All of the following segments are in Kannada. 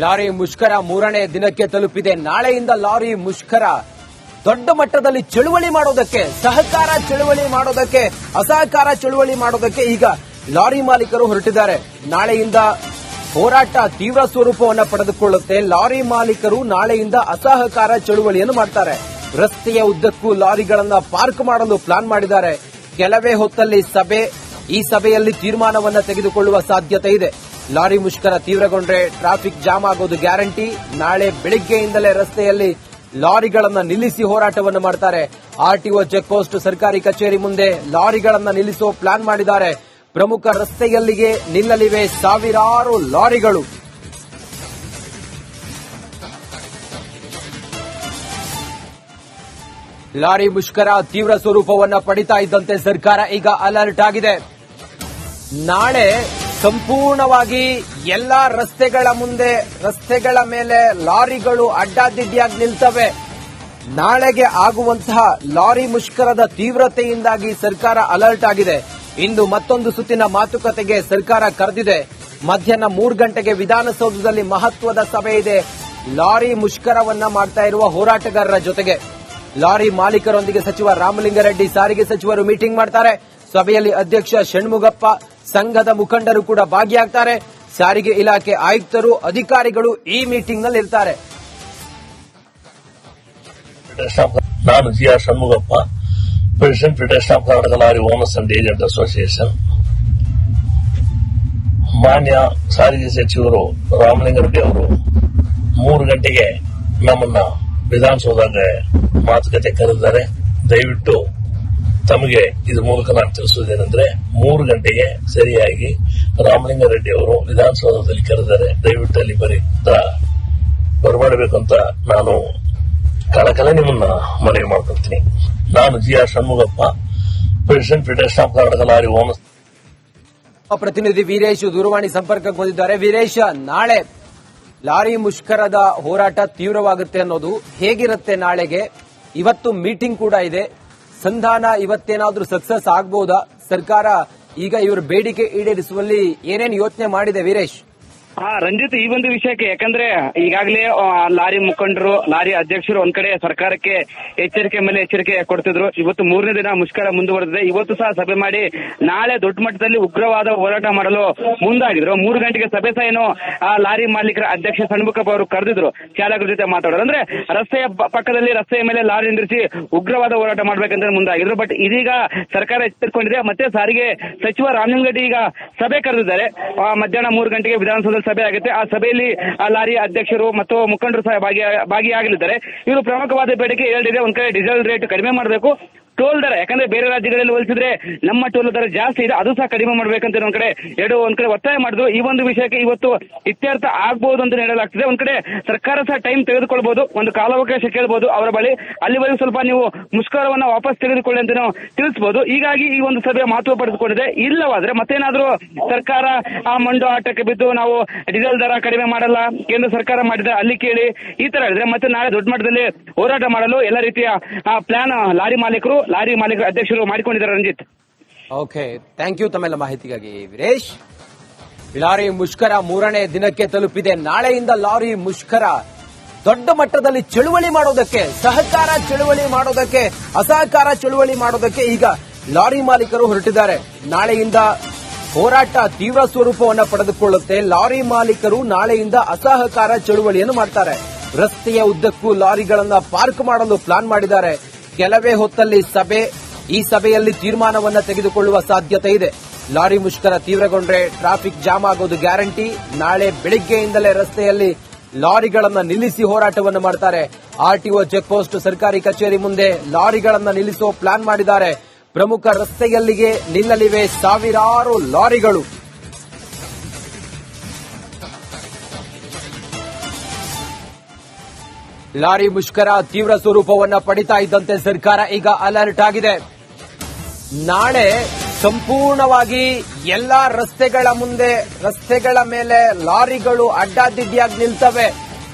ಲಾರಿ ಮುಷ್ಕರ ಮೂರನೇ ದಿನಕ್ಕೆ ತಲುಪಿದೆ. ನಾಳೆಯಿಂದ ಲಾರಿ ಮುಷ್ಕರ ದೊಡ್ಡ ಮಟ್ಟದಲ್ಲಿ ಚಳುವಳಿ ಮಾಡೋದಕ್ಕೆ, ಸಹಕಾರ ಚಳುವಳಿ ಮಾಡೋದಕ್ಕೆ, ಅಸಹಕಾರ ಚಳುವಳಿ ಮಾಡೋದಕ್ಕೆ ಈಗ ಲಾರಿ ಮಾಲೀಕರು ಹೊರಟಿದ್ದಾರೆ. ನಾಳೆಯಿಂದ ಹೋರಾಟ ತೀವ್ರ ಸ್ವರೂಪವನ್ನು ಪಡೆದುಕೊಳ್ಳುತ್ತೆ. ಲಾರಿ ಮಾಲೀಕರು ನಾಳೆಯಿಂದ ಅಸಹಕಾರ ಚಳುವಳಿಯನ್ನು ಮಾಡ್ತಾರೆ. ರಸ್ತೆಯ ಉದ್ದಕ್ಕೂ ಲಾರಿಗಳನ್ನ ಪಾರ್ಕ್ ಮಾಡಲು ಪ್ಲಾನ್ ಮಾಡಿದ್ದಾರೆ. ಕೆಲವೇ ಹೊತ್ತಲ್ಲಿ ಸಭೆ, ಈ ಸಭೆಯಲ್ಲಿ ತೀರ್ಮಾನವನ್ನು ತೆಗೆದುಕೊಳ್ಳುವ ಸಾಧ್ಯತೆ ಇದೆ. ಲಾರಿ ಮುಷ್ಕರ ತೀವ್ರಗೊಂಡ್ರೆ ಟ್ರಾಫಿಕ್ ಜಾಮ್ ಆಗೋದು ಗ್ಯಾರಂಟಿ. ನಾಳೆ ಬೆಳಿಗ್ಗೆಯಿಂದಲೇ ರಸ್ತೆಯಲ್ಲಿ ಲಾರಿಗಳನ್ನ ನಿಲ್ಲಿಸಿ ಹೋರಾಟವನ್ನು ಮಾಡ್ತಾರೆ. ಆರ್ಟಿಒ ಚೆಕ್ ಪೋಸ್ಟ್, ಸರ್ಕಾರಿ ಕಚೇರಿ ಮುಂದೆ ಲಾರಿಗಳನ್ನ ನಿಲ್ಲಿಸುವ ಪ್ಲಾನ್ ಮಾಡಿದ್ದಾರೆ. ಪ್ರಮುಖ ರಸ್ತೆಯಲ್ಲಿಗೆ ನಿಲ್ಲಲಿವೆ ಸಾವಿರಾರು ಲಾರಿಗಳು. ಲಾರಿ ಮುಷ್ಕರ ತೀವ್ರ ಸ್ವರೂಪವನ್ನು ಪಡಿತಾ ಇದ್ದಂತೆ ಸರ್ಕಾರ ಈಗ ಅಲರ್ಟ್ ಆಗಿದೆ. ನಾಳೆ ಸಂಪೂರ್ಣವಾಗಿ ಎಲ್ಲಾ ರಸ್ತೆಗಳ ಮುಂದೆ, ರಸ್ತೆಗಳ ಮೇಲೆ ಲಾರಿಗಳು ಅಡ್ಡಾದಿಡ್ಡಿಯಾಗಿ ನಿಲ್ತವೆ. ನಾಳೆಗೆ ಆಗುವಂತಹ ಲಾರಿ ಮುಷ್ಕರದ ತೀವ್ರತೆಯಿಂದಾಗಿ ಸರ್ಕಾರ ಅಲರ್ಟ್ ಆಗಿದೆ. ಇಂದು ಮತ್ತೊಂದು ಸುತ್ತಿನ ಮಾತುಕತೆಗೆ ಸರ್ಕಾರ ಕರೆದಿದೆ. ಮಧ್ಯಾಹ್ನ 3 ಗಂಟೆಗೆ ವಿಧಾನಸೌಧದಲ್ಲಿ ಮಹತ್ವದ ಸಭೆ ಇದೆ. ಲಾರಿ ಮುಷ್ಕರವನ್ನ ಮಾಡ್ತಾ ಇರುವ ಹೋರಾಟಗಾರರ ಜೊತೆಗೆ ಲಾರಿ ಮಾಲೀಕರೊಂದಿಗೆ ಸಚಿವ ರಾಮಲಿಂಗಾರೆಡ್ಡಿ, ಸಾರಿಗೆ ಸಚಿವರು ಮೀಟಿಂಗ್ ಮಾಡ್ತಾರೆ. ಸಭೆಯಲ್ಲಿ ಅಧ್ಯಕ್ಷ ಷಣ್ಮುಗಪ್ಪ, ಸಂಘದ ಮುಖಂಡರು ಕೂಡ ಭಾಗಿಯಾಗ್ತಾರೆ. ಸಾರಿಗೆ ಇಲಾಖೆ ಆಯುಕ್ತರು, ಅಧಿಕಾರಿಗಳು ಈ ಮೀಟಿಂಗ್ನಲ್ಲಿ ಇರ್ತಾರೆ. ನಾನು G R Shanmugappa, president federation of Karnataka lorry owners and agent association. ಮಾನ್ಯ ಸಾರಿಗೆ ಸಚಿವರು ರಾಮಲಿಂಗಾರೆಡ್ಡಿ ಅವರು 3 ಗಂಟೆಗೆ ನಮ್ಮನ್ನ ವಿಧಾನಸೌಧಕ್ಕೆ ಮಾತುಕತೆ ಕರೆದಿದ್ದಾರೆ. ದಯವಿಟ್ಟು ತಮಗೆ ಇದ್ರ ಮೂಲಕ ನಾನು ತಿಳಿಸುವುದೇನೆಂದ್ರೆ 3 ಗಂಟೆಗೆ ಸರಿಯಾಗಿ ರಾಮಲಿಂಗಾರೆಡ್ಡಿ ಅವರು ವಿಧಾನಸೌಧದಲ್ಲಿ ಕರೆದಿದ್ದಾರೆ. ದಯವಿಟ್ಟು ಅಲ್ಲಿ ಬರಮಾಡಬೇಕು ಅಂತ ನಾನು ಕಳಕಳೆ ನಿಮ್ಮನ್ನ ಮನವಿ ಮಾಡ್ಕೊಳ್ತೀನಿ. ನಾನು G R Shanmugappa, president federation of Karnataka lorry owners. ಪ್ರತಿನಿಧಿ ವೀರೇಶ್ ದೂರವಾಣಿ ಸಂಪರ್ಕಕ್ಕೆ ಬಂದಿದ್ದಾರೆ. ವೀರೇಶ್, ನಾಳೆ ಲಾರಿ ಮುಷ್ಕರದ ಹೋರಾಟ ತೀವ್ರವಾಗುತ್ತೆ ಅನ್ನೋದು ಹೇಗಿರುತ್ತೆ ನಾಳೆಗೆ? ಇವತ್ತು ಮೀಟಿಂಗ್ ಕೂಡ ಇದೆ. ಸಂಧಾನ ಇವತ್ತೇನಾದ್ರೂ ಸಕ್ಸಸ್ ಆಗಬಹುದಾ? ಸರ್ಕಾರ ಈಗ ಇವರ ಬೇಡಿಕೆ ಈಡೇರಿಸುವಲ್ಲಿ ಏನೇನು ಯೋಚನೆ ಮಾಡಿದೆ ವೀರೇಶ್? ರಂಜಿತ್, ಈ ಒಂದು ವಿಷಯಕ್ಕೆ ಯಾಕಂದ್ರೆ ಈಗಾಗಲೇ ಲಾರಿ ಮುಖಂಡರು, ಲಾರಿ ಅಧ್ಯಕ್ಷರು ಒಂದ್ ಕಡೆ ಸರ್ಕಾರಕ್ಕೆ ಎಚ್ಚರಿಕೆ ಮೇಲೆ ಎಚ್ಚರಿಕೆ ಕೊಡ್ತಿದ್ರು. ಇವತ್ತು 3ನೇ ದಿನ ಮುಷ್ಕರ ಮುಂದುವರೆದಿದೆ. ಇವತ್ತು ಸಹ ಸಭೆ ಮಾಡಿ ನಾಳೆ ದೊಡ್ಡ ಮಟ್ಟದಲ್ಲಿ ಉಗ್ರವಾದ ಹೋರಾಟ ಮಾಡಲು ಮುಂದಾಗಿದ್ರು. 3 ಗಂಟೆಗೆ ಸಭೆ ಸಹ ಏನು ಲಾರಿ ಮಾಲೀಕರ ಅಧ್ಯಕ್ಷ ಷಣ್ಮುಖಪ್ಪ ಅವರು ಕರೆದಿದ್ರು ಚಾಲಕರ ಜೊತೆ ಮಾತಾಡೋದು. ಅಂದ್ರೆ ರಸ್ತೆಯ ಪಕ್ಕದಲ್ಲಿ, ರಸ್ತೆಯ ಮೇಲೆ ಲಾರಿ ನಿಲ್ಲಿಸಿ ಉಗ್ರವಾದ ಹೋರಾಟ ಮಾಡ್ಬೇಕಂತ ಮುಂದಾಗಿದ್ರು. ಬಟ್ ಇದೀಗ ಸರ್ಕಾರ ಎಚ್ಚರಿಕೊಂಡಿದೆ. ಮತ್ತೆ ಸಾರಿಗೆ ಸಚಿವ ರಾಮಲಿಂಗಾರೆಡ್ಡಿ ಈಗ ಸಭೆ ಕರೆದಿದ್ದಾರೆ. ಮಧ್ಯಾಹ್ನ 3 ಗಂಟೆಗೆ ವಿಧಾನಸೌಧ ಸಭೆ ಆಗುತ್ತೆ. ಆ ಸಭೆಯಲ್ಲಿ ಲಾರಿ ಅಧ್ಯಕ್ಷರು ಮತ್ತು ಮುಖಂಡರು ಸಹ ಭಾಗಿಯಾಗಲಿದ್ದಾರೆ. ಇವರು ಪ್ರಮುಖವಾದ ಬೇಡಿಕೆ ಹೇಳಿದೆ. ಒಂದ್ ಕಡೆ ಡೀಸೆಲ್ ರೇಟ್ ಕಡಿಮೆ ಮಾಡಬೇಕು, ಟೋಲ್ ದರ, ಯಾಕಂದ್ರೆ ಬೇರೆ ರಾಜ್ಯಗಳಲ್ಲಿ ಹೋಲಿಸಿದ್ರೆ ನಮ್ಮ ಟೋಲ್ ದರ ಜಾಸ್ತಿ ಇದೆ, ಅದು ಸಹ ಕಡಿಮೆ ಮಾಡಬೇಕಂತ ಒಂದ್ ಕಡೆ ಒತ್ತಾಯ ಮಾಡಿದ್ರು. ಈ ಒಂದು ವಿಷಯಕ್ಕೆ ಇವತ್ತು ಇತ್ಯರ್ಥ ಆಗಬಹುದು ಅಂತ ಹೇಳಲಾಗ್ತಿದೆ. ಒಂದ್ ಕಡೆ ಸರ್ಕಾರ ಸಹ ಟೈಮ್ ತೆಗೆದುಕೊಳ್ಬಹುದು, ಒಂದು ಕಾಲಾವಕಾಶ ಕೇಳಬಹುದು ಅವರ ಬಳಿ. ಅಲ್ಲಿವರೆಗೂ ಸ್ವಲ್ಪ ನೀವು ಮುಷ್ಕರವನ್ನ ವಾಪಸ್ ತೆಗೆದುಕೊಳ್ಳಿ ಅಂತ ತಿಳಿಸಬಹುದು. ಹೀಗಾಗಿ ಈ ಒಂದು ಸಭೆ ಮಹತ್ವ ಪಡೆದುಕೊಂಡಿದೆ. ಇಲ್ಲವಾದ್ರೆ ಮತ್ತೇನಾದ್ರೂ ಸರ್ಕಾರ ಮಂಡು ಆಟಕ್ಕೆ ಬಿದ್ದು ನಾವು ಡೀಸೆಲ್ ದರ ಕಡಿಮೆ ಮಾಡಲ್ಲ, ಕೇಂದ್ರ ಸರ್ಕಾರ ಮಾಡಿದ್ರೆ ಅಲ್ಲಿ ಕೇಳಿ, ಈ ತರ ಹೇಳಿದ್ರೆ ಮತ್ತೆ ನಾಳೆ ದೊಡ್ಡ ಮಟ್ಟದಲ್ಲಿ ಹೋರಾಟ ಮಾಡಲು ಎಲ್ಲ ರೀತಿಯ ಪ್ಲಾನ್ ಲಾರಿ ಮಾಲೀಕರ ಅಧ್ಯಕ್ಷರು ಮಾಡಿಕೊಂಡಿದ್ದಾರೆ. ರಂಜಿತ್, ಓಕೆ, ಥ್ಯಾಂಕ್ ಯು ತಮ್ಮೆಲ್ಲ ಮಾಹಿತಿಗಾಗಿ ವೀರೇಶ್. ಲಾರಿ ಮುಷ್ಕರ 3ನೇ ದಿನಕ್ಕೆ ತಲುಪಿದೆ. ನಾಳೆಯಿಂದ ಲಾರಿ ಮುಷ್ಕರ ದೊಡ್ಡ ಮಟ್ಟದಲ್ಲಿ ಚಳುವಳಿ ಮಾಡೋದಕ್ಕೆ, ಸಹಕಾರ ಚಳುವಳಿ ಮಾಡೋದಕ್ಕೆ, ಅಸಹಕಾರ ಚಳುವಳಿ ಮಾಡೋದಕ್ಕೆ ಈಗ ಲಾರಿ ಮಾಲೀಕರು ಹೊರಟಿದ್ದಾರೆ. ನಾಳೆಯಿಂದ ಹೋರಾಟ ತೀವ್ರ ಸ್ವರೂಪವನ್ನು ಪಡೆದುಕೊಳ್ಳುತ್ತೆ. ಲಾರಿ ಮಾಲೀಕರು ನಾಳೆಯಿಂದ ಅಸಹಕಾರ ಚಳುವಳಿಯನ್ನು ಮಾಡ್ತಾರೆ. ರಸ್ತೆಯ ಉದ್ದಕ್ಕೂ ಲಾರಿಗಳನ್ನ ಪಾರ್ಕ್ ಮಾಡಲು ಪ್ಲಾನ್ ಮಾಡಿದ್ದಾರೆ. ಕೆಲವೇ ಹೊತ್ತಲ್ಲಿ ಸಭೆ, ಈ ಸಭೆಯಲ್ಲಿ ತೀರ್ಮಾನವನ್ನು ತೆಗೆದುಕೊಳ್ಳುವ ಸಾಧ್ಯತೆ ಇದೆ. ಲಾರಿ ಮುಷ್ಕರ ತೀವ್ರಗೊಂಡ್ರೆ ಟ್ರಾಫಿಕ್ ಜಾಮ್ ಆಗೋದು ಗ್ಯಾರಂಟಿ. ನಾಳೆ ಬೆಳಿಗ್ಗೆಯಿಂದಲೇ ರಸ್ತೆಯಲ್ಲಿ ಲಾರಿಗಳನ್ನ ನಿಲ್ಲಿಸಿ ಹೋರಾಟವನ್ನು ಮಾಡ್ತಾರೆ. ಆರ್ಟಿಒ ಚೆಕ್ ಪೋಸ್ಟ್, ಸರ್ಕಾರಿ ಕಚೇರಿ ಮುಂದೆ ಲಾರಿಗಳನ್ನ ನಿಲ್ಲಿಸುವ ಪ್ಲಾನ್ ಮಾಡಿದ್ದಾರೆ. ಪ್ರಮುಖ ರಸ್ತೆಯಲ್ಲಿಗೆ ನಿಲ್ಲಲಿವೆ ಸಾವಿರಾರು ಲಾರಿಗಳು. ಲಾರಿ ಮುಷ್ಕರ ತೀವ್ರ ಸ್ವರೂಪವನ್ನು ಪಡಿತಾ ಇದ್ದಂತೆ ಸರ್ಕಾರ ಈಗ ಅಲರ್ಟ್ ಆಗಿದೆ. ನಾಳೆ ಸಂಪೂರ್ಣವಾಗಿ ಎಲ್ಲಾ ರಸ್ತೆಗಳ ಮುಂದೆ, ರಸ್ತೆಗಳ ಮೇಲೆ ಲಾರಿಗಳು ಅಡ್ಡಾದಿಡ್ಡಿಯಾಗಿ ನಿಲ್ತವೆ.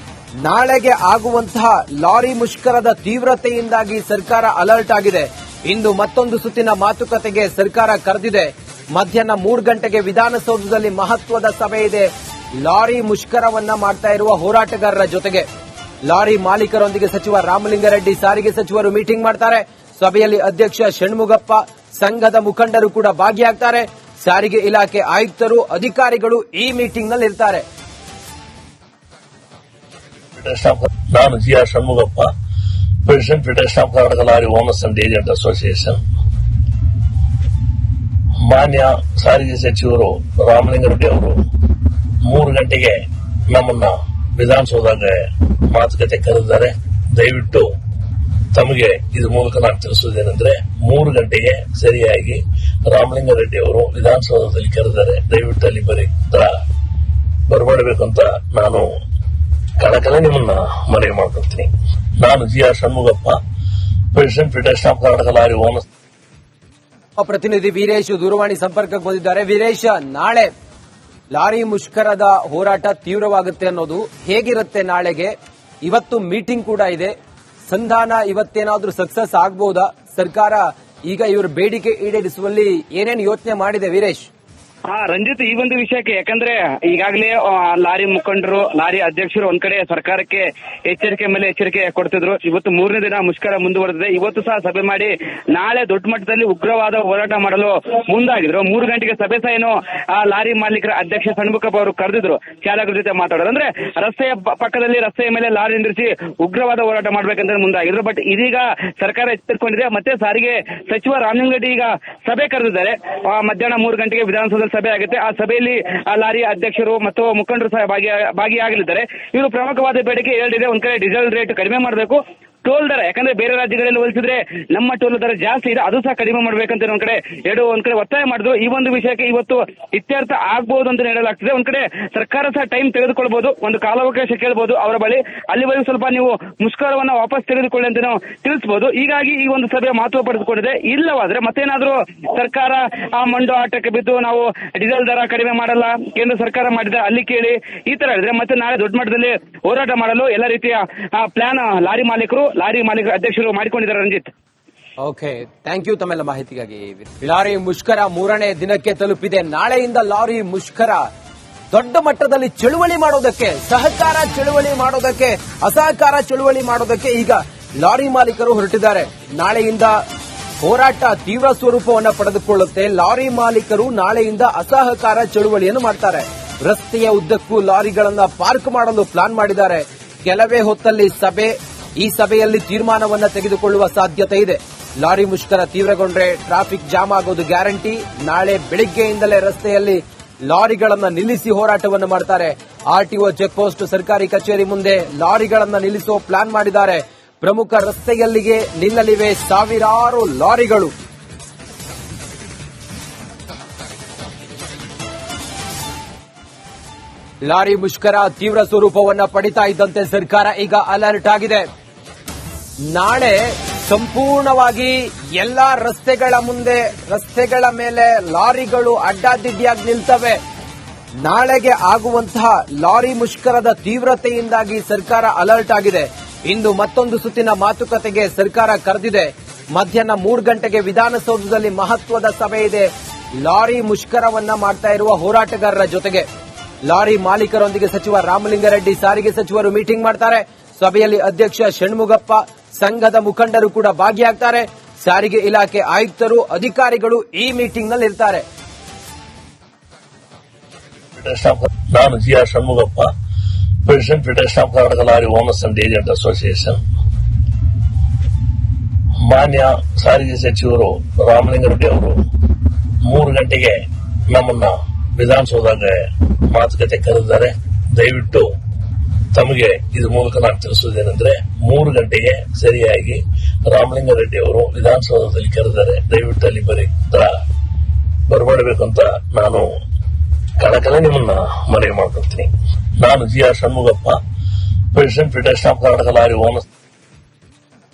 ನಾಳೆಗೆ ಆಗುವಂತಹ ಲಾರಿ ಮುಷ್ಕರದ ತೀವ್ರತೆಯಿಂದಾಗಿ ಸರ್ಕಾರ ಅಲರ್ಟ್ ಆಗಿದೆ. ಇಂದು ಮತ್ತೊಂದು ಸುತ್ತಿನ ಮಾತುಕತೆಗೆ ಸರ್ಕಾರ ಕರೆದಿದೆ. ಮಧ್ಯಾಹ್ನ 3 ಗಂಟೆಗೆ ವಿಧಾನಸೌಧದಲ್ಲಿ ಮಹತ್ವದ ಸಭೆ ಇದೆ. ಲಾರಿ ಮುಷ್ಕರವನ್ನ ಮಾಡ್ತಾ ಇರುವ ಹೋರಾಟಗಾರರ ಜೊತೆಗೆ ಲಾರಿ ಮಾಲೀಕರೊಂದಿಗೆ ಸಚಿವ ರಾಮಲಿಂಗಾರೆಡ್ಡಿ, ಸಾರಿಗೆ ಸಚಿವರು ಮೀಟಿಂಗ್ ಮಾಡ್ತಾರೆ. ಸಭೆಯಲ್ಲಿ ಅಧ್ಯಕ್ಷ ಷಣ್ಮುಗಪ್ಪ, ಸಂಘದ ಮುಖಂಡರು ಕೂಡ ಭಾಗಿಯಾಗ್ತಾರೆ. ಸಾರಿಗೆ ಇಲಾಖೆ ಆಯುಕ್ತರು, ಅಧಿಕಾರಿಗಳು ಈ ಮೀಟಿಂಗ್ನಲ್ಲಿ ಇರ್ತಾರೆ. ನಾನು G R Shanmugappa, president federation of Karnataka lorry owners and agent association. ಮಾನ್ಯ ಸಾರಿಗೆ ಸಚಿವರು ರಾಮಲಿಂಗಾರೆಡ್ಡಿ ಅವರು 3 ಗಂಟೆಗೆ ನಮ್ಮನ್ನ ವಿಧಾನಸೌಧಕ್ಕೆ ಮಾತುಕತೆ ಕರೆದಿದ್ದಾರೆ. ದಯವಿಟ್ಟು ತಮಗೆ ಇದ್ರ ಮೂಲಕ ನಾನು ತಿಳಿಸುವುದೇನೆಂದ್ರೆ 3 ಗಂಟೆಗೆ ಸರಿಯಾಗಿ ರಾಮಲಿಂಗಾರೆಡ್ಡಿ ಅವರು ವಿಧಾನಸೌಧದಲ್ಲಿ ಕರೆದಿದ್ದಾರೆ. ದಯವಿಟ್ಟು ಅಲ್ಲಿ ಬರಬೇಡಬೇಕು ಅಂತ ನಾನು ಕಳಕಳೆ ನಿಮ್ಮನ್ನ ಮನವಿ ಮಾಡ್ಕೊಳ್ತೀನಿ. ನಾನು G R Shanmugappa, president federation of Karnataka lorry owners. ಪ್ರತಿನಿಧಿ ವೀರೇಶ್ ದೂರವಾಣಿ ಸಂಪರ್ಕಕ್ಕೆ ಬಂದಿದ್ದಾರೆ. ವೀರೇಶ್, ನಾಳೆ ಲಾರಿ ಮುಷ್ಕರದ ಹೋರಾಟ ತೀವ್ರವಾಗುತ್ತೆ ಅನ್ನೋದು ಹೇಗಿರುತ್ತೆ ನಾಳೆಗೆ? ಇವತ್ತು ಮೀಟಿಂಗ್ ಕೂಡ ಇದೆ. ಸಂಧಾನ ಇವತ್ತೇನಾದ್ರೂ ಸಕ್ಸಸ್ ಆಗಬಹುದಾ? ಸರ್ಕಾರ ಈಗ ಇವರ ಬೇಡಿಕೆ ಈಡೇರಿಸುವಲ್ಲಿ ಏನೇನು ಯೋಚನೆ ಮಾಡಿದೆ ವೀರೇಶ್? ರಂಜಿತ್, ಈ ಒಂದು ವಿಷಯಕ್ಕೆ ಯಾಕಂದ್ರೆ ಈಗಾಗಲೇ ಲಾರಿ ಮುಖಂಡರು, ಲಾರಿ ಅಧ್ಯಕ್ಷರು ಒಂದ್ ಕಡೆ ಸರ್ಕಾರಕ್ಕೆ ಎಚ್ಚರಿಕೆ ಮೇಲೆ ಎಚ್ಚರಿಕೆ ಕೊಡ್ತಿದ್ರು. ಇವತ್ತು 3ನೇ ದಿನ ಮುಷ್ಕರ ಮುಂದುವರೆದಿದೆ. ಇವತ್ತು ಸಹ ಸಭೆ ಮಾಡಿ ನಾಳೆ ದೊಡ್ಡ ಮಟ್ಟದಲ್ಲಿ ಉಗ್ರವಾದ ಹೋರಾಟ ಮಾಡಲು ಮುಂದಾಗಿದ್ರು. 3 ಗಂಟೆಗೆ ಸಭೆ ಸಹ ಏನು ಲಾರಿ ಮಾಲೀಕರ ಅಧ್ಯಕ್ಷ ಷಣ್ಮುಖಪ್ಪ ಅವರು ಕರೆದಿದ್ರು ಚಾಲಕರ ಜೊತೆ ಮಾತಾಡೋದು. ಅಂದ್ರೆ ರಸ್ತೆಯ ಪಕ್ಕದಲ್ಲಿ ರಸ್ತೆಯ ಮೇಲೆ ಲಾರಿ ನಿಲ್ಲಿಸಿ ಉಗ್ರವಾದ ಹೋರಾಟ ಮಾಡ್ಬೇಕಂತ ಮುಂದಾಗಿದ್ರು. ಬಟ್ ಇದೀಗ ಸರ್ಕಾರ ಎಚ್ಚರಿಕೊಂಡಿದೆ. ಮತ್ತೆ ಸಾರಿಗೆ ಸಚಿವ ರಾಮಲಿಂಗಾರೆಡ್ಡಿ ಈಗ ಸಭೆ ಕರೆದಿದ್ದಾರೆ. ಮಧ್ಯಾಹ್ನ 3 ಗಂಟೆಗೆ ವಿಧಾನಸೌಧ ಸಭೆ ಆಗುತ್ತೆ. ಆ ಸಭೆಯಲ್ಲಿ ಲಾರಿ ಅಧ್ಯಕ್ಷರು ಮತ್ತು ಮುಖಂಡರು ಸಹ ಭಾಗಿಯಾಗಲಿದ್ದಾರೆ. ಇವರು ಪ್ರಮುಖವಾದ ಬೇಡಿಕೆ ಹೇಳಿದೆ. ಒಂದ್ ಕಡೆ ಡೀಸೆಲ್ ರೇಟ್ ಕಡಿಮೆ ಮಾಡಬೇಕು, ಟೋಲ್ ದರ, ಯಾಕಂದ್ರೆ ಬೇರೆ ರಾಜ್ಯಗಳಲ್ಲಿ ಹೋಲಿಸಿದ್ರೆ ನಮ್ಮ ಟೋಲ್ ದರ ಜಾಸ್ತಿ ಇದೆ, ಅದು ಸಹ ಕಡಿಮೆ ಮಾಡಬೇಕಂತ ಒಂದ್ ಕಡೆ ಒತ್ತಾಯ ಮಾಡಿದ್ರು. ಈ ಒಂದು ವಿಷಯಕ್ಕೆ ಇವತ್ತು ಇತ್ಯರ್ಥ ಆಗಬಹುದು ಅಂತ ಹೇಳಲಾಗ್ತದೆ. ಒಂದ್ ಕಡೆ ಸರ್ಕಾರ ಸಹ ಟೈಮ್ ತೆಗೆದುಕೊಳ್ಬಹುದು, ಒಂದು ಕಾಲಾವಕಾಶ ಕೇಳಬಹುದು ಅವರ ಬಳಿ. ಅಲ್ಲಿವರೆಗೂ ಸ್ವಲ್ಪ ನೀವು ಮುಷ್ಕರವನ್ನ ವಾಪಸ್ ತೆಗೆದುಕೊಳ್ಳಿ ಅಂತ ನಾವು ತಿಳಿಸಬಹುದು. ಹೀಗಾಗಿ ಈ ಒಂದು ಸಭೆ ಮಹತ್ವ ಪಡೆದುಕೊಂಡಿದೆ. ಇಲ್ಲವಾದ್ರೆ ಮತ್ತೇನಾದ್ರೂ ಸರ್ಕಾರ ಮಂಡು ಆಟಕ್ಕೆ ಬಿದ್ದು ನಾವು ಡೀಸೆಲ್ ದರ ಕಡಿಮೆ ಮಾಡಲ್ಲ, ಕೇಂದ್ರ ಸರ್ಕಾರ ಮಾಡಿದ ಅಲ್ಲಿ ಕೇಳಿ, ಈ ತರ ಹೇಳಿದ್ರೆ ಮತ್ತೆ ನಾಳೆ ದೊಡ್ಡ ಮಟ್ಟದಲ್ಲಿ ಹೋರಾಟ ಮಾಡಲು ಎಲ್ಲ ರೀತಿಯ ಪ್ಲಾನ್ ಲಾರಿ ಮಾಲೀಕರ ಅಧ್ಯಕ್ಷರು ಮಾಡಿಕೊಂಡಿದ್ದಾರೆ. ರಂಜಿತ್, ಓಕೆ, ಥ್ಯಾಂಕ್ ಯು ತಮ್ಮೆಲ್ಲ ಮಾಹಿತಿಗಾಗಿ. ಲಾರಿ ಮುಷ್ಕರ 3ನೇ ದಿನಕ್ಕೆ ತಲುಪಿದೆ. ನಾಳೆಯಿಂದ ಲಾರಿ ಮುಷ್ಕರ ದೊಡ್ಡ ಮಟ್ಟದಲ್ಲಿ ಚಳುವಳಿ ಮಾಡೋದಕ್ಕೆ, ಸಹಕಾರ ಚಳುವಳಿ ಮಾಡೋದಕ್ಕೆ, ಅಸಹಕಾರ ಚಳುವಳಿ ಮಾಡೋದಕ್ಕೆ ಈಗ ಲಾರಿ ಮಾಲೀಕರು ಹೊರಟಿದ್ದಾರೆ. ನಾಳೆಯಿಂದ ಹೋರಾಟ ತೀವ್ರ ಸ್ವರೂಪವನ್ನು ಪಡೆದುಕೊಳ್ಳುತ್ತೆ. ಲಾರಿ ಮಾಲೀಕರು ನಾಳೆಯಿಂದ ಅಸಹಕಾರ ಚಳುವಳಿಯನ್ನು ಮಾಡ್ತಾರೆ. ರಸ್ತೆಯ ಉದ್ದಕ್ಕೂ ಲಾರಿಗಳನ್ನ ಪಾರ್ಕ್ ಮಾಡಲು ಪ್ಲಾನ್ ಮಾಡಿದ್ದಾರೆ. ಕೆಲವೇ ಹೊತ್ತಲ್ಲಿ ಈ ಸಭೆಯಲ್ಲಿ ತೀರ್ಮಾನವನ್ನ ತೆಗೆದುಕೊಳ್ಳುವ ಸಾಧ್ಯತೆ ಇದೆ. ಲಾರಿ ಮುಷ್ಕರ ತೀವ್ರಗೊಂಡ್ರೆ ಟ್ರಾಫಿಕ್ ಜಾಮ್ ಆಗೋದು ಗ್ಯಾರಂಟಿ. ನಾಳೆ ಬೆಳಿಗ್ಗೆಯಿಂದಲೇ ರಸ್ತೆಯಲ್ಲಿ ಲಾರಿಗಳನ್ನ ನಿಲ್ಲಿಸಿ ಹೋರಾಟವನ್ನು ಮಾಡ್ತಾರೆ. ಆರ್ಟಿಒ ಚೆಕ್ ಪೋಸ್ಟ್, ಸರ್ಕಾರಿ ಕಚೇರಿ ಮುಂದೆ ಲಾರಿಗಳನ್ನ ನಿಲ್ಲಿಸುವ ಪ್ಲಾನ್ ಮಾಡಿದ್ದಾರೆ. ಪ್ರಮುಖ ರಸ್ತೆಯಲ್ಲಿಗೆ ನಿಲ್ಲಲಿವೆ ಸಾವಿರಾರು ಲಾರಿಗಳು. ಲಾರಿ ಮುಷ್ಕರ ತೀವ್ರ ಸ್ವರೂಪವನ್ನ ಪಡಿತಾ ಇದ್ದಂತೆ ಸರ್ಕಾರ ಈಗ ಅಲರ್ಟ್ ಆಗಿದೆ. ನಾಳೆ ಸಂಪೂರ್ಣವಾಗಿ ಎಲ್ಲಾ ರಸ್ತೆಗಳ ಮೇಲೆ ಲಾರಿಗಳು ಅಡ್ಡಾದಿಡ್ಡಿಯಾಗಿ ನಿಲ್ತವೆ. ನಾಳೆಗೆ ಆಗುವಂತಹ ಲಾರಿ ಮುಷ್ಕರದ ತೀವ್ರತೆಯಿಂದಾಗಿ ಸರ್ಕಾರ ಅಲರ್ಟ್ ಆಗಿದೆ. ಇಂದು ಮತ್ತೊಂದು ಸುತ್ತಿನ ಮಾತುಕತೆಗೆ ಸರ್ಕಾರ ಕರೆದಿದೆ. ಮಧ್ಯಾಹ್ನ 3 ಗಂಟೆಗೆ ವಿಧಾನಸೌಧದಲ್ಲಿ ಮಹತ್ವದ ಸಭೆ ಇದೆ. ಲಾರಿ ಮುಷ್ಕರವನ್ನ ಮಾಡ್ತಾ ಇರುವ ಹೋರಾಟಗಾರರ ಜೊತೆಗೆ ಲಾರಿ ಮಾಲೀಕರೊಂದಿಗೆ ಸಚಿವ ರಾಮಲಿಂಗಾರೆಡ್ಡಿ, ಸಾರಿಗೆ ಸಚಿವರು ಮೀಟಿಂಗ್ ಮಾಡ್ತಾರೆ. ಸಭೆಯಲ್ಲಿ ಅಧ್ಯಕ್ಷ ಷಣ್ಮುಗಪ್ಪ, ಸಂಘದ ಮುಖಂಡರು ಕೂಡ ಭಾಗಿಯಾಗ್ತಾರೆ. ಸಾರಿಗೆ ಇಲಾಖೆ ಆಯುಕ್ತರು, ಅಧಿಕಾರಿಗಳು ಈ ಮೀಟಿಂಗ್ನಲ್ಲಿ ಇರ್ತಾರೆ. ನಾನು G R Shanmugappa, president federation of Karnataka lorry owners and agent association. ಮಾನ್ಯ ಸಾರಿಗೆ ಸಚಿವರು ರಾಮಲಿಂಗಾರೆಡ್ಡಿ ಅವರು 3 ಗಂಟೆಗೆ ನಮ್ಮನ್ನ ವಿಧಾನಸೌಧಕ್ಕೆ ಮಾತುಕತೆ ಕರೆದಿದ್ದಾರೆ. ದಯವಿಟ್ಟು ತಮಗೆ ಇದ್ರ ಮೂಲಕ ನಾನು ತಿಳಿಸುವುದೇನೆಂದ್ರೆ 3 ಗಂಟೆಗೆ ಸರಿಯಾಗಿ ರಾಮಲಿಂಗಾರೆಡ್ಡಿ ಅವರು ವಿಧಾನಸೌಧದಲ್ಲಿ ಕರೆದಿದ್ದಾರೆ. ದಯವಿಟ್ಟು ಅಲ್ಲಿ ಬರಬೇಡಬೇಕು ಅಂತ ನಾನು ಕಳಕಳೆ ನಿಮ್ಮನ್ನ ಮನವಿ ಮಾಡ್ಕೊಳ್ತೀನಿ. ನಾನು G R Shanmugappa, president federation of Karnataka lorry owners.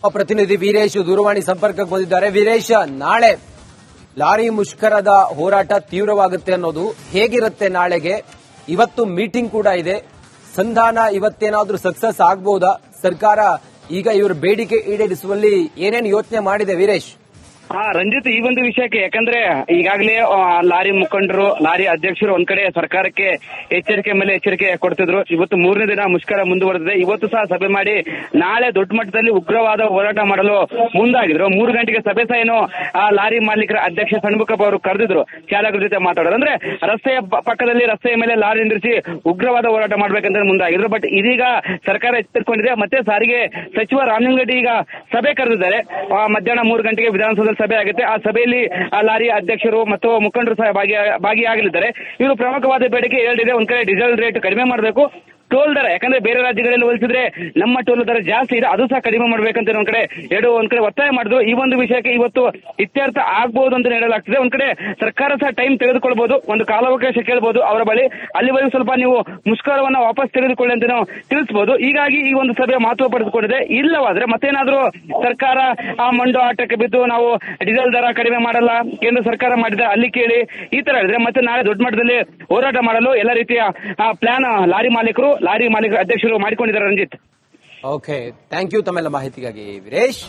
ಪ್ರತಿನಿಧಿ ವೀರೇಶ್ ದೂರವಾಣಿ ಸಂಪರ್ಕಕ್ಕೆ ಬಂದಿದ್ದಾರೆ. ವೀರೇಶ್, ನಾಳೆ ಲಾರಿ ಮುಷ್ಕರದ ಹೋರಾಟ ತೀವ್ರವಾಗುತ್ತೆ ಅನ್ನೋದು ಹೇಗಿರುತ್ತೆ ನಾಳೆಗೆ? ಇವತ್ತು ಮೀಟಿಂಗ್ ಕೂಡ ಇದೆ. ಸಂಧಾನ ಇವತ್ತೇನಾದ್ರೂ ಸಕ್ಸಸ್ ಆಗಬಹುದಾ? ಸರ್ಕಾರ ಈಗ ಇವರ ಬೇಡಿಕೆ ಈಡೇರಿಸುವಲ್ಲಿ ಏನೇನು ಯೋಚನೆ ಮಾಡಿದೆ ವೀರೇಶ್? ರಂಜಿತ್, ಈ ಒಂದು ವಿಷಯಕ್ಕೆ ಯಾಕಂದ್ರೆ ಈಗಾಗಲೇ ಲಾರಿ ಮುಖಂಡರು, ಲಾರಿ ಅಧ್ಯಕ್ಷರು ಒಂದ್ ಕಡೆ ಸರ್ಕಾರಕ್ಕೆ ಎಚ್ಚರಿಕೆ ಮೇಲೆ ಎಚ್ಚರಿಕೆ ಕೊಡ್ತಿದ್ರು. ಇವತ್ತು 3ನೇ ದಿನ ಮುಷ್ಕರ ಮುಂದುವರೆದಿದೆ. ಇವತ್ತು ಸಹ ಸಭೆ ಮಾಡಿ ನಾಳೆ ದೊಡ್ಡ ಮಟ್ಟದಲ್ಲಿ ಉಗ್ರವಾದ ಹೋರಾಟ ಮಾಡಲು ಮುಂದಾಗಿದ್ರು. 3 ಗಂಟೆಗೆ ಸಭೆ ಸಹ ಏನು ಲಾರಿ ಮಾಲೀಕರ ಅಧ್ಯಕ್ಷ ಷಣ್ಮುಖಪ್ಪ ಅವರು ಕರೆದಿದ್ರು ಚಾಲಕರ ಜೊತೆ ಮಾತಾಡೋದು. ಅಂದ್ರೆ ರಸ್ತೆಯ ಪಕ್ಕದಲ್ಲಿ ರಸ್ತೆಯ ಮೇಲೆ ಲಾರಿ ನಿಲ್ಲಿಸಿ ಉಗ್ರವಾದ ಹೋರಾಟ ಮಾಡ್ಬೇಕಂತ ಮುಂದಾಗಿದ್ರು. ಬಟ್ ಇದೀಗ ಸರ್ಕಾರ ಎಚ್ಚರಿಕೊಂಡಿದೆ. ಮತ್ತೆ ಸಾರಿಗೆ ಸಚಿವ ರಾಮಲಿಂಗಾರೆಡ್ಡಿ ಈಗ ಸಭೆ ಕರೆದಿದ್ದಾರೆ. ಮಧ್ಯಾಹ್ನ 3 ಗಂಟೆಗೆ ವಿಧಾನಸೌಧದಲ್ಲಿ ಸಭೆ ಆಗುತ್ತೆ. ಆ ಸಭೆಯಲ್ಲಿ ಲಾರಿ ಅಧ್ಯಕ್ಷರು ಮತ್ತು ಮುಖಂಡರು ಸಹ ಭಾಗಿಯಾಗಲಿದ್ದಾರೆ. ಇವರು ಪ್ರಮುಖವಾದ ಬೇಡಿಕೆ ಹೇಳಿದೆ. ಒಂದ್ ಕಡೆ ಡೀಸೆಲ್ ರೇಟ್ ಕಡಿಮೆ ಮಾಡಬೇಕು, ಟೋಲ್ ದರ, ಯಾಕಂದ್ರೆ ಬೇರೆ ರಾಜ್ಯಗಳಲ್ಲಿ ಹೋಲಿಸಿದ್ರೆ ನಮ್ಮ ಟೋಲ್ ದರ ಜಾಸ್ತಿ ಇದೆ, ಅದು ಸಹ ಕಡಿಮೆ ಮಾಡಬೇಕಂತ ಒಂದ್ ಕಡೆ ಒತ್ತಾಯ ಮಾಡಿದ್ರು. ಈ ಒಂದು ವಿಷಯಕ್ಕೆ ಇವತ್ತು ಇತ್ಯರ್ಥ ಆಗ್ಬಹುದು ಅಂತ ಹೇಳಲಾಗ್ತದೆ. ಒಂದ್ ಕಡೆ ಸರ್ಕಾರ ಸಹ ಟೈಮ್ ತೆಗೆದುಕೊಳ್ಬಹುದು, ಒಂದು ಕಾಲಾವಕಾಶ ಕೇಳಬಹುದು ಅವರ ಬಳಿ. ಅಲ್ಲಿವರೆಗೂ ಸ್ವಲ್ಪ ನೀವು ಮುಷ್ಕರವನ್ನ ವಾಪಸ್ ತೆಗೆದುಕೊಳ್ಳಿ ಅಂತ ನಾವು ತಿಳಿಸಬಹುದು. ಹೀಗಾಗಿ ಈ ಒಂದು ಸಭೆ ಮಹತ್ವ ಪಡೆದುಕೊಂಡಿದೆ. ಇಲ್ಲವಾದ್ರೆ ಮತ್ತೇನಾದ್ರೂ ಸರ್ಕಾರ ಮಂಡು ಆಟಕ್ಕೆ ಬಿದ್ದು ನಾವು ಡೀಸೆಲ್ ದರ ಕಡಿಮೆ ಮಾಡಲ್ಲ, ಕೇಂದ್ರ ಸರ್ಕಾರ ಮಾಡಿದ ಅಲ್ಲಿ ಕೇಳಿ, ಈ ತರ ಹೇಳಿದ್ರೆ ಮತ್ತೆ ನಾಳೆ ದೊಡ್ಡ ಮಟ್ಟದಲ್ಲಿ ಹೋರಾಟ ಮಾಡಲು ಎಲ್ಲ ರೀತಿಯ ಪ್ಲಾನ್ ಲಾರಿ ಮಾಲೀಕರ ಅಧ್ಯಕ್ಷರು ಮಾಡಿಕೊಂಡಿದ್ದಾರೆ. ರಂಜಿತ್, ಓಕೆ, ಥ್ಯಾಂಕ್ ಯು ತಮ್ಮೆಲ್ಲ ಮಾಹಿತಿಗಾಗಿ ವೀರೇಶ್.